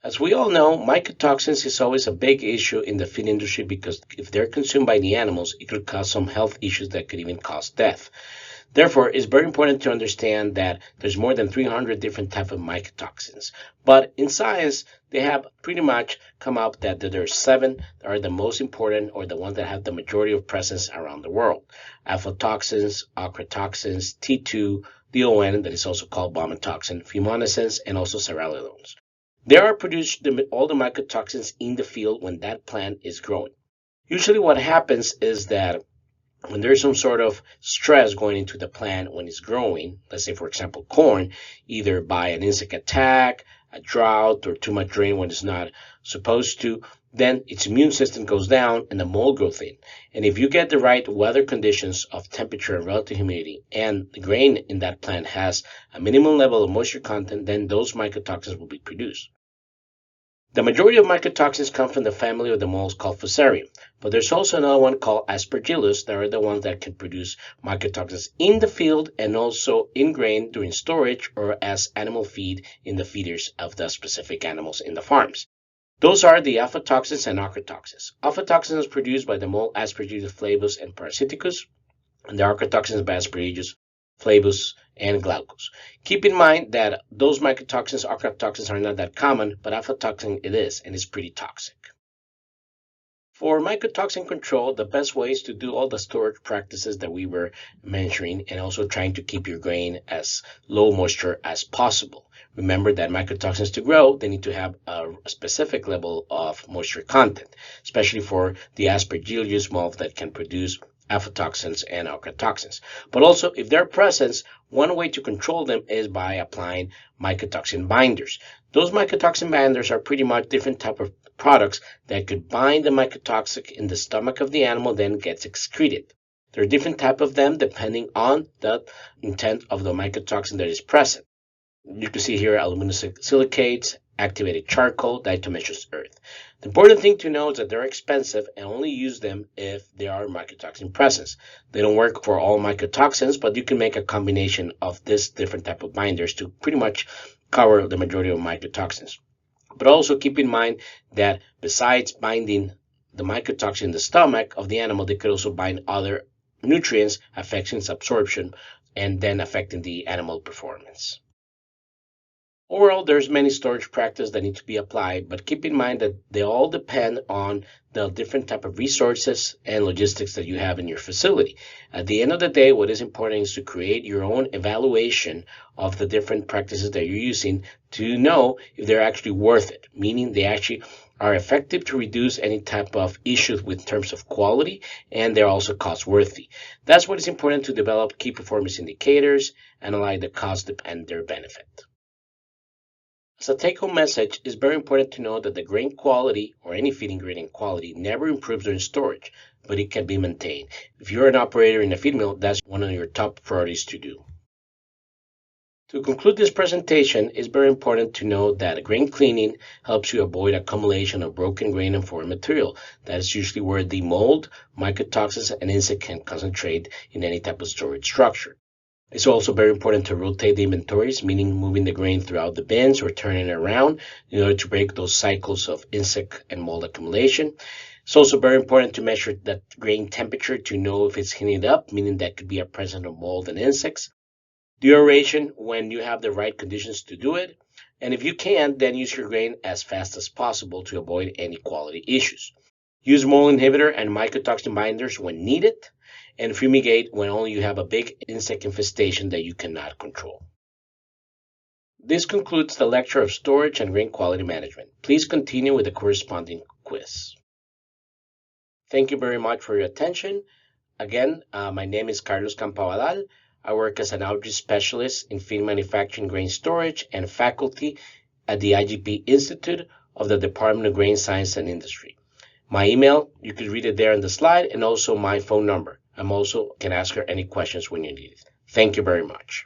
As we all know, mycotoxins is always a big issue in the feed industry because if they're consumed by the animals, it could cause some health issues that could even cause death. Therefore, it's very important to understand that there's more than 300 different types of mycotoxins. But in science, they have pretty much come up that there are seven that are the most important or the ones that have the majority of presence around the world. Aflatoxins, ochratoxins, T2, DON, that is also called vomitoxin, fumonisin, and also cerealones. There are produced all the mycotoxins in the field when that plant is growing. Usually what happens is that when there's some sort of stress going into the plant when it's growing, let's say for example corn, either by an insect attack, a drought, or too much rain when it's not supposed to, then its immune system goes down and the mold grows in. And if you get the right weather conditions of temperature and relative humidity, and the grain in that plant has a minimum level of moisture content, then those mycotoxins will be produced. The majority of mycotoxins come from the family of the molds called Fusarium, but there's also another one called Aspergillus that are the ones that can produce mycotoxins in the field and also in grain during storage or as animal feed in the feeders of the specific animals in the farms. Those are the aflatoxins and ochratoxins. Aflatoxins is produced by the mold Aspergillus flavus and parasiticus, and the ochratoxins by Aspergillus flavus and glaucus. Keep in mind that those mycotoxins, ochratoxins, are not that common, but aflatoxin it is, and it's pretty toxic. For mycotoxin control, the best way is to do all the storage practices that we were mentioning and also trying to keep your grain as low moisture as possible. Remember that mycotoxins to grow, they need to have a specific level of moisture content, especially for the Aspergillus mold that can produce aflatoxins and ochratoxins. But also, if they're present, one way to control them is by applying mycotoxin binders. Those mycotoxin binders are pretty much different type of products that could bind the mycotoxic in the stomach of the animal, then gets excreted. There are different type of them depending on the intent of the mycotoxin that is present. You can see here aluminosilicates, activated charcoal, diatomaceous earth. The important thing to know is that they're expensive and only use them if they are mycotoxin presence. They don't work for all mycotoxins, but you can make a combination of this different type of binders to pretty much cover the majority of mycotoxins. But also keep in mind that besides binding the mycotoxin in the stomach of the animal, they could also bind other nutrients affecting its absorption and then affecting the animal performance. Overall, there's many storage practices that need to be applied, but keep in mind that they all depend on the different type of resources and logistics that you have in your facility. At the end of the day, what is important is to create your own evaluation of the different practices that you're using to know if they're actually worth it, meaning they actually are effective to reduce any type of issues with terms of quality, and they're also cost worthy. That's what is important to develop key performance indicators, analyze the cost and their benefit. As a take-home message, it's very important to know that the grain quality or any feed ingredient quality never improves during storage, but it can be maintained. If you're an operator in a feed mill, that's one of your top priorities to do. To conclude this presentation, it's very important to know that grain cleaning helps you avoid accumulation of broken grain and foreign material. That is usually where the mold, mycotoxins, and insect can concentrate in any type of storage structure. It's also very important to rotate the inventories, meaning moving the grain throughout the bins or turning it around in order to break those cycles of insect and mold accumulation. It's also very important to measure that grain temperature to know if it's heating up, meaning that could be a presence of mold and insects. Do aeration when you have the right conditions to do it. And if you can, then use your grain as fast as possible to avoid any quality issues. Use mold inhibitor and mycotoxin binders when needed, and fumigate when only you have a big insect infestation that you cannot control. This concludes the lecture of storage and grain quality management. Please continue with the corresponding quiz. Thank you very much for your attention. Again, my name is Carlos Campabadal. I work as an outreach specialist in feed manufacturing, grain storage, and faculty at the IGP Institute of the Department of Grain Science and Industry. My email, you could read it there on the slide, and also my phone number. I'm also can ask her any questions when you need it. Thank you very much.